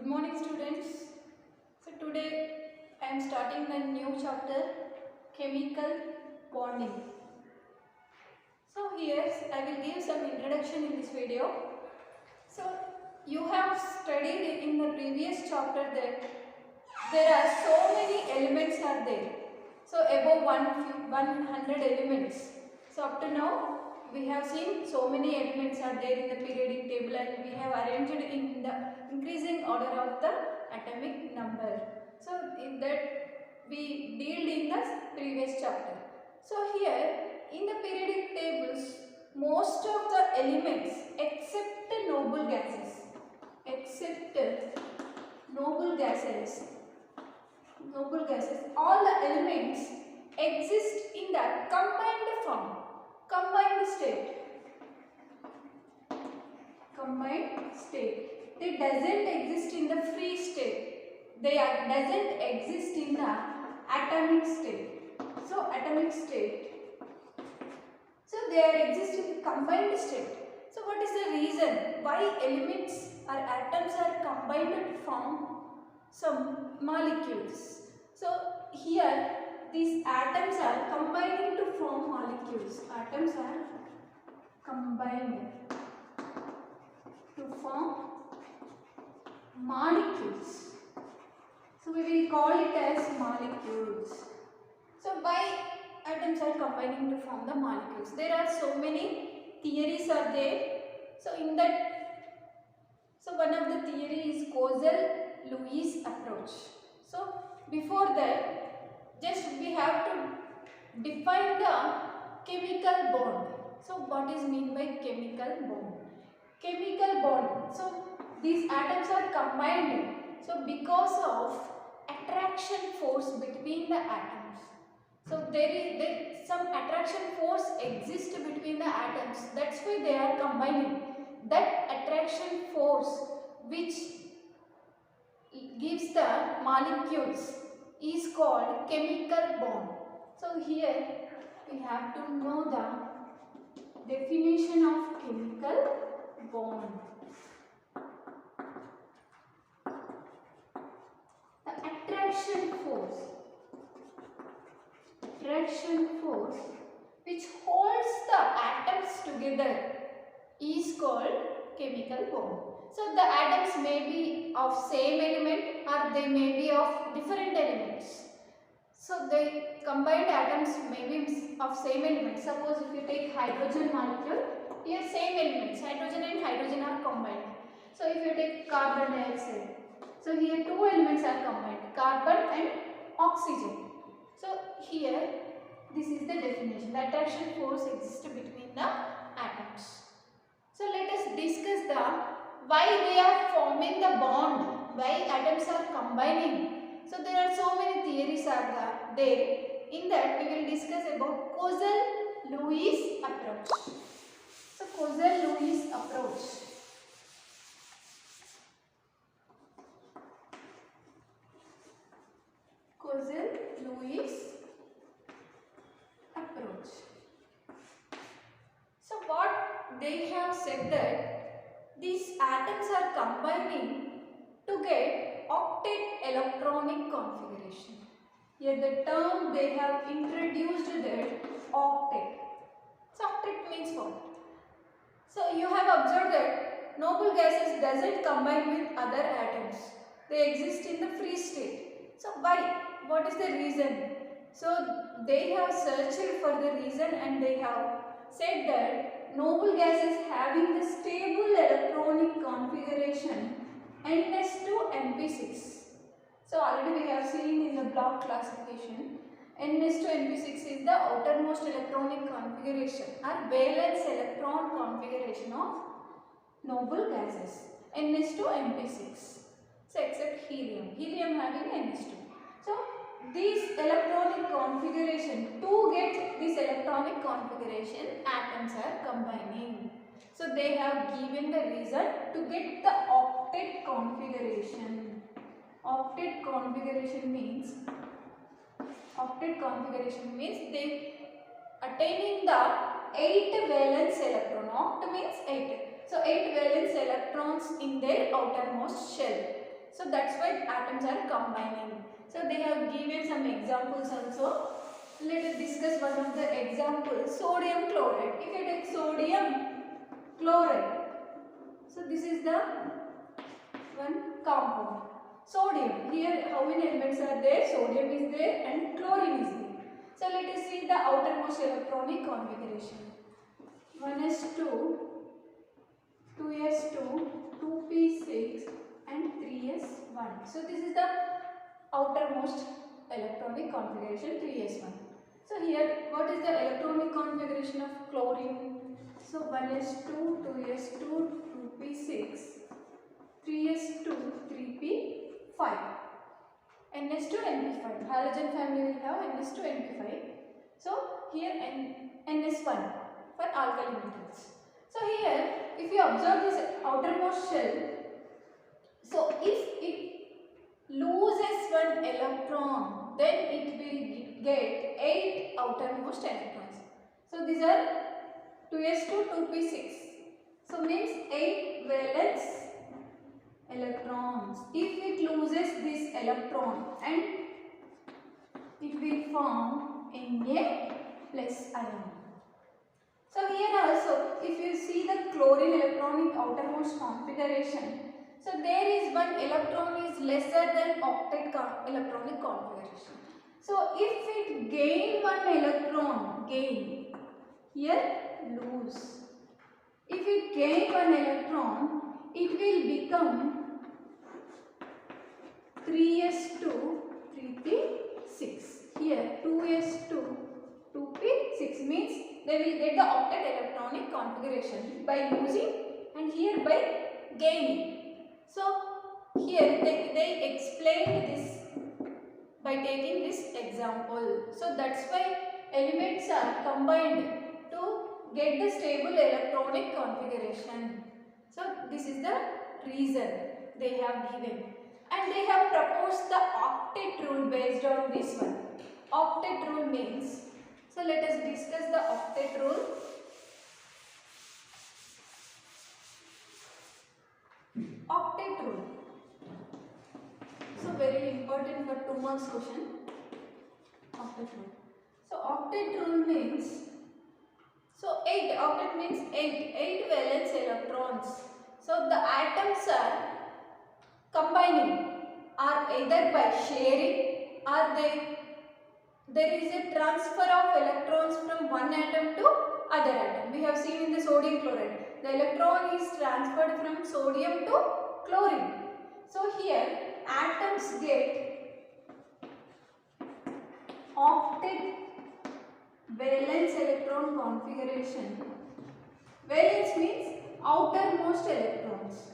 Good morning, students. So today I am starting the new chapter, chemical bonding. So here I will give some introduction in this video. So you have studied in the previous chapter that there are so many elements are there. So above 100 elements. So up to now we have seen so many elements are there in the periodic table, and we have arranged in the increasing order of the atomic number. So in that we dealt in the previous chapter. So here in the periodic tables, most of the elements except noble gases, all the elements exist in the combined form, combined state. They doesn't exist in the free state. They doesn't exist in the atomic state. So atomic state. So they are exist in the combined state. So what is the reason why elements or atoms are combined to form some molecules? So here these atoms are combining to form molecules. Atoms are combined to form molecules. So we will call it as molecules. So why atoms are combining to form the molecules? There are so many theories are there. So in that, so one of the theory is Coastal-Lewis approach. So before that, just we have to define the chemical bond. So what is mean by chemical bond? Chemical bond. So these atoms are combined. So because of attraction force between the atoms. So there is some attraction force exists between the atoms. That's why they are combining. That attraction force which gives the molecules is called chemical bond. So here we have to know the definition of chemical bond. The attraction force which holds the atoms together is called chemical bond. So the atoms may be of same element or they may be of different elements. So the combined atoms may be of same element. Suppose if you take hydrogen molecule, here same elements, hydrogen and hydrogen are combined. So if you take carbon dioxide, so here two elements are combined, carbon and oxygen. So here this is the definition. The attraction force exists between the atoms. So let us discuss the why they are forming the bond, why atoms are combining. So there are so many theories are there. In that we will discuss about Coastal-Lewis approach. So Coastal-Lewis approach. Coastal-Lewis approach. So what they have said that these atoms are combining to get octet electronic configuration. Here the term they have introduced that octet. So octet means what? So you have observed that noble gases doesn't combine with other atoms. They exist in the free state. So why? What is the reason? So they have searched for the reason and they have said that noble gases having the stable electronic configuration Ns2Np6. So already we have seen in the block classification, Ns2Np6 is the outermost electronic configuration or valence electron configuration of noble gases, Ns2Np6. So except helium having Ns2. So this electronic configuration, to get this electronic configuration, atoms are combining. So they have given the reason to get the octet configuration. Octet configuration means they attaining the 8 valence electron. Oct means 8. So 8 valence electrons in their outermost shell. So So that's why atoms are combining. So they have given some examples also. Let us discuss one of the examples. Sodium chloride. If you take sodium chloride, so this is the one compound. Sodium. Here how many elements are there? Sodium is there and chlorine is there. So let us see the outermost electronic configuration. 1s2, 2s2, 2p6 and 3s1. So this is the outermost electronic configuration 3s1. So here what is the electronic configuration of chlorine? So 1s2, 2s2, 2p6, 3s2, 3p5. ns2, np5. Halogen family will have ns2, np5. So here ns1 for alkali metals. So here if you observe this outermost shell, so if it loses one electron, then it will get 8 outermost electrons. So these are 2s2, 2p6. So means 8 valence electrons. If it loses this electron, and it will form Na plus ion. So here also, if you see the chlorine electronic outermost configuration, so there is one electron is lesser than octet electronic configuration. So if it gain one electron, gain, here lose. If it gain one electron, it will become 3s2, 3p6. Here 2s2, 2p6 means they will get the octet electronic configuration by losing and here by gaining. So here they explained this by taking this example. So that's why elements are combined to get the stable electronic configuration. So this is the reason they have given, and they have proposed the octet rule based on this one. Octet rule means, so let us discuss the octet rule. Octet rule. So very important for 2 marks question. Octet rule. So octet rule means, so 8, octet means 8 valence electrons. So the atoms are combining, are either by sharing or there is a transfer of electrons from one atom to other atom. We have seen in the sodium chloride, the electron is transferred from sodium to chlorine. So here atoms get octet valence electron configuration. Valence means outermost electrons,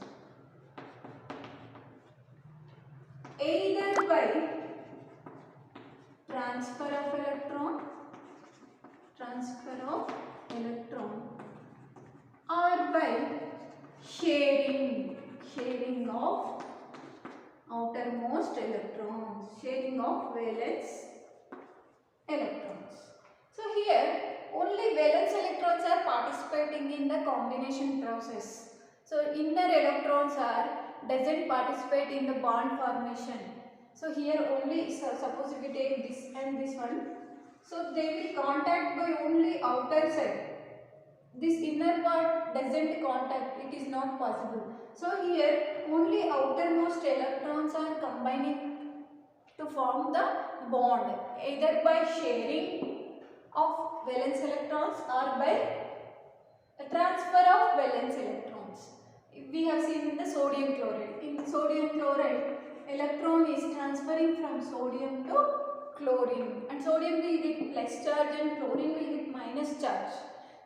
either by transfer of electron or by sharing of outermost electrons, sharing of valence electrons. So here only valence electrons are participating in the combination process. So inner electrons doesn't participate in the bond formation. So here only, suppose if we take this and this one, so they will contact by only outer side. This inner part doesn't contact, it is not possible. So here only outermost electrons are combining to form the bond, either by sharing of valence electrons or by a transfer of valence electrons. We have seen in the sodium chloride. In sodium chloride, electron is transferring from sodium to chlorine, and sodium will get plus charge and chlorine will get minus charge.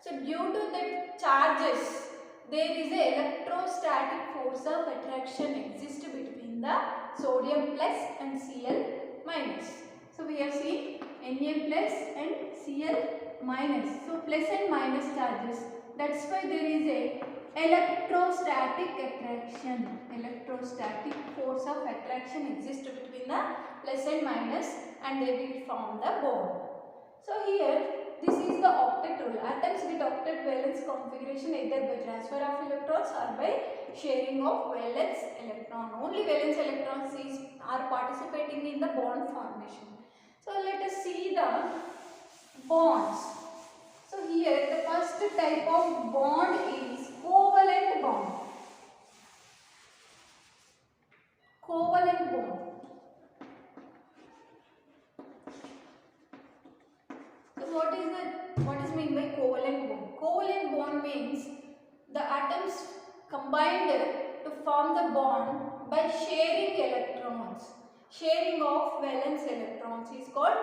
So due to that charges, there is a electrostatic force of attraction exists between the sodium plus and Cl minus. So we have seen Na plus and Cl minus. So plus and minus charges. That's why there is a electrostatic attraction. Electrostatic force of attraction exists between the plus and minus, and they will form the bond. So here this is the octet rule. Atoms get octet valence configuration either by transfer of electrons or by sharing of valence electron. Only valence electrons are participating in the bond formation. So let us see the bonds. So here the first type of bond is covalent bond. Covalent bond. So what is meant by covalent bond? Covalent bond means the atoms combined to form the bond by sharing electrons. Sharing of valence electrons is called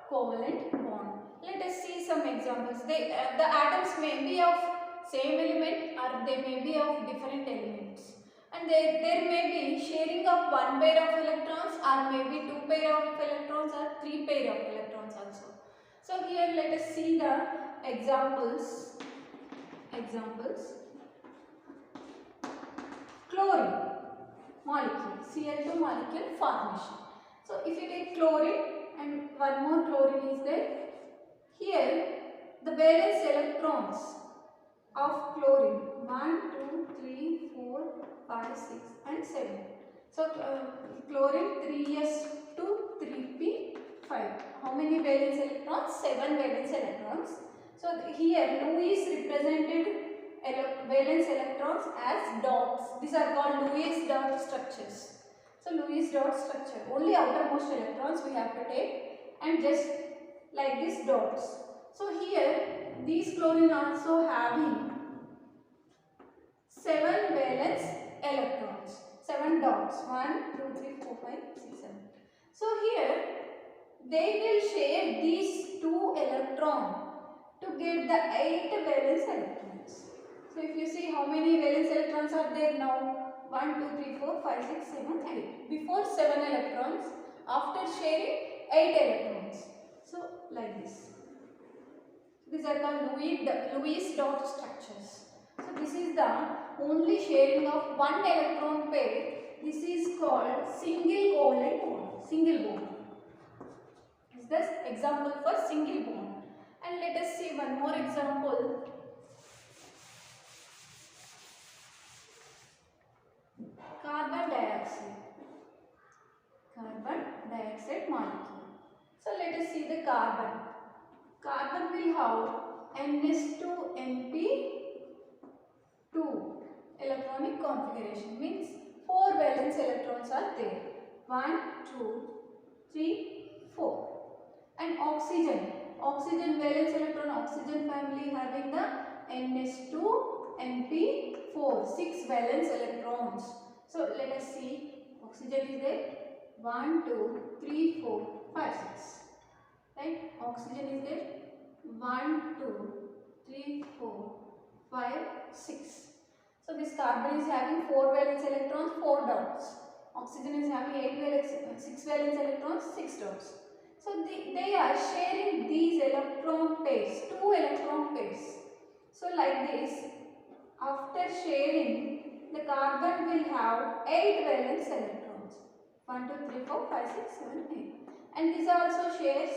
covalent bond. Let us see some examples. The atoms may be of same element or they may be of different elements. And there may be sharing of one pair of electrons or maybe two pair of electrons or three pair of electrons also. So here let us see the examples. Chlorine molecule, Cl2 molecule formation. So if you take chlorine and one more chlorine is there, here the valence electrons of chlorine 1, 2, 3, 4, 5, 6 and 7. So chlorine 3s2 3p5. How many valence electrons? 7 valence electrons. So here Lewis represented valence electrons as dots. These are called Lewis dot structures. So Lewis dot structure, only outermost electrons we have to take and just like this dots. So here these chlorine also having 7 valence electrons, 7 dots, 1, 2, 3, 4, 5, 6, 7. So here they will share these 2 electrons to get the 8 valence electrons. So if you see how many valence electrons are there now, 1, 2, 3, 4, 5, 6, 7, 8. Before 7 electrons, after sharing 8 electrons. So like this. These are called Lewis dot structures. So this is the only sharing of one electron pair. This is called single covalent bond. Single bond. This is the example for single bond. And let us see one more example. Carbon dioxide. Carbon dioxide molecule. So let us see the carbon. Carbon will have NS2NP2 electronic configuration, means 4 valence electrons are there. 1, 2, 3, 4. And oxygen. Oxygen valence electron, oxygen family having the NS2NP4, 6 valence electrons. So let us see, oxygen is there, 1, 2, 3, 4, 5, 6. Right? Oxygen is there, 1, 2, 3, 4, 5, 6. So this carbon is having 4 valence electrons, 4 dots. Oxygen is having 6 valence electrons, 6 dots. So they are sharing these electron pairs, 2 electron pairs. So like this, after sharing, the carbon will have 8 valence electrons. 1, 2, 3, 4, 5, 6, 7, 8. And this also shares.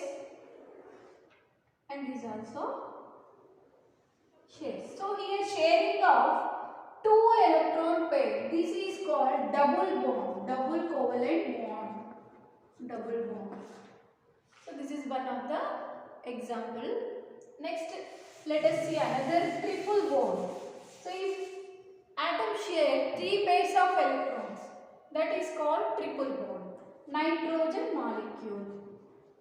And this also shares. So here sharing of 2 electron pair. This is called double bond. Double covalent bond. Double bond. So this is one of the example. Next, let us see another triple bond. So if atoms share 3 pairs of electrons, that is called triple bond. Nitrogen molecule.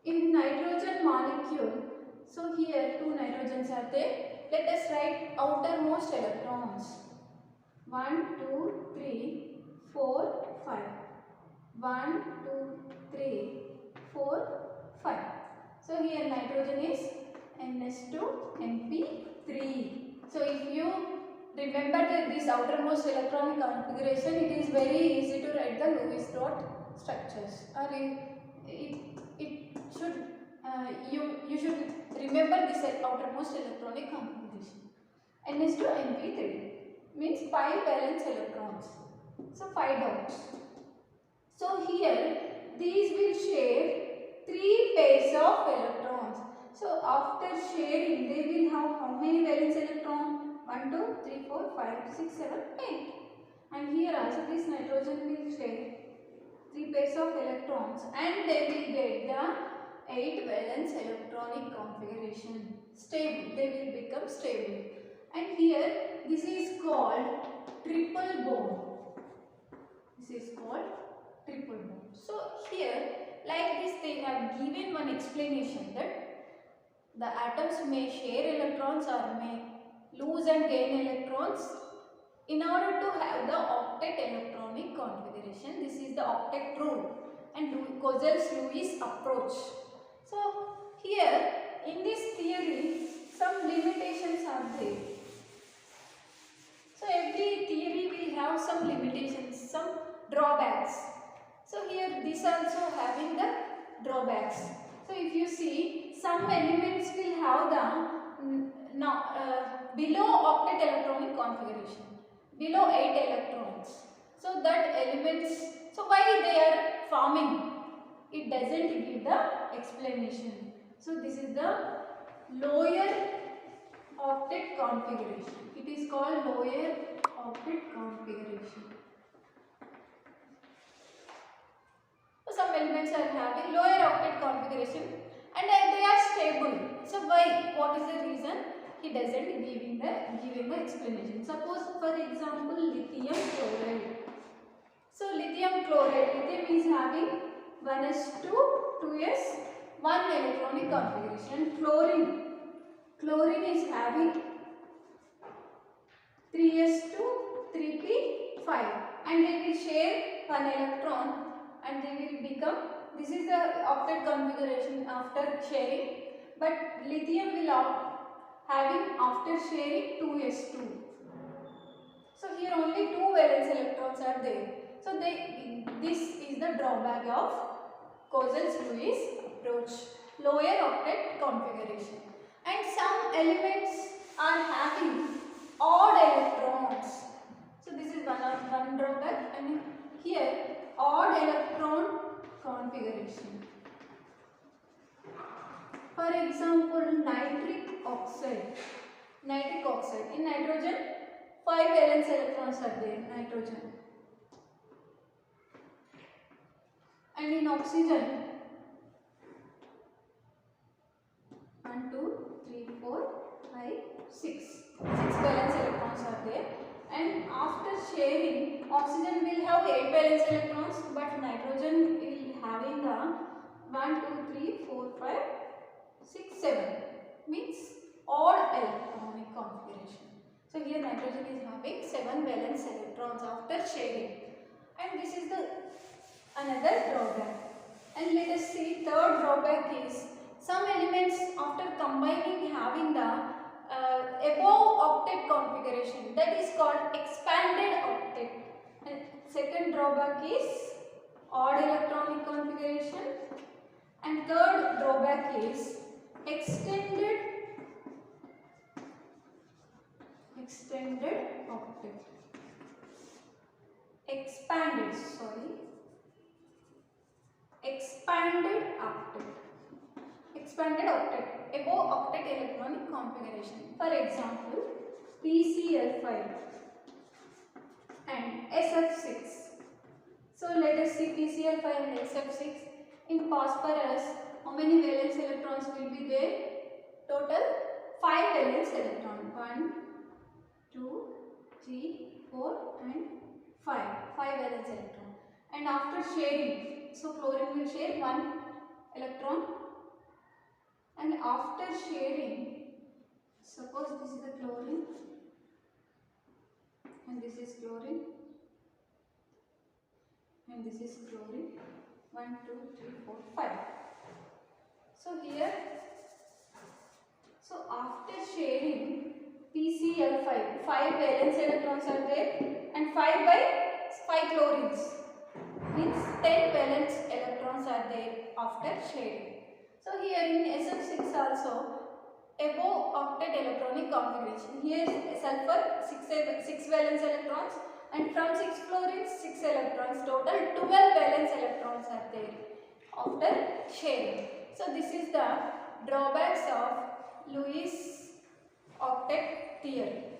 In nitrogen molecule, so here 2 nitrogens are there. Let us write outermost electrons. 1, 2, 3, 4, 5. 1, 2, 3, 4, 5. So here nitrogen is NS2NP3. So if you remember this outermost electronic configuration, it is very easy to write the Lewis dot structures. Or it should you should remember this outermost electronic configuration. NS2NP3 means 5 valence electrons. So 5 dots. So here these will share 3 pairs of electrons. So after sharing, they will have how many valence electron? 1, 2, 3, 4, 5, 6, 7, 8. And here also this nitrogen will share 3 pairs of electrons and they will get the 8 valence electronic configuration. Stable, they will become stable. And here this is called triple bond. This is called triple bond. So here like this they have given one explanation that the atoms may share electrons or may lose and gain electrons in order to have the octet electronic configuration. This is the octet rule and Kozel-Lewis approach. So here in this theory some limitations are there. So every theory will have some limitations, some drawbacks. So here this also having the drawbacks. So if you see some elements will have the below octet electronic configuration, below 8 electrons. So that elements, so why they are forming? It doesn't give the explanation. So this is the lower octet configuration. It is called lower octet configuration. So some elements are having lower octet configuration and they are stable. So why? What is the reason? He doesn't giving the explanation. Suppose for example lithium chloride. So lithium chloride, lithium is having 1s2, 2s, 1 electronic configuration. Chlorine is having 3s2, 3p5 and they will share 1 electron and they will become, this is the octet configuration after sharing, but lithium will having after sharing 2s2. So here only 2 valence electrons are there. So this is the drawback of Kozel-Lewis approach, lower octet configuration. And some elements are having odd electrons. So this is one drawback, and here odd electron configuration. For example, nitric oxide. In nitrogen, 5 valence electrons are there, nitrogen. And in oxygen, 1, 2, 3, 4, 5, 6. 6 valence electrons are there. And after sharing, oxygen will have 8 valence electrons, but nitrogen will having the 1, 2, 3, 4, 5, 6, 7. Means odd electronic configuration. So here nitrogen is having 7 valence electrons after sharing. And this is the another drawback. And let us see third drawback is some elements after combining having the above octet configuration, that is called expanded octet. And second drawback is odd electronic configuration. And third drawback is extended octet. Expanded octet, above octet electronic configuration. For example, PCl5 and SF6. So let us see PCl5 and SF6. In phosphorus, how many valence electrons will be there? Total 5 valence electrons. 1, 2, 3, 4 and 5. 5 valence electrons. And after sharing, so chlorine will share 1 electron. And after sharing, suppose this is the chlorine and this is chlorine and this is chlorine. 1, 2, 3, 4, 5. So here, so after sharing PCl5, 5 valence electrons are there and 5 by 5 chlorines means 10 valence electrons are there after sharing. So here in SF6 also above octet electronic configuration. Here is sulfur 6 valence electrons and from 6 fluorines 6 electrons, total 12 valence electrons are there after sharing. So this is the drawbacks of Lewis octet theory.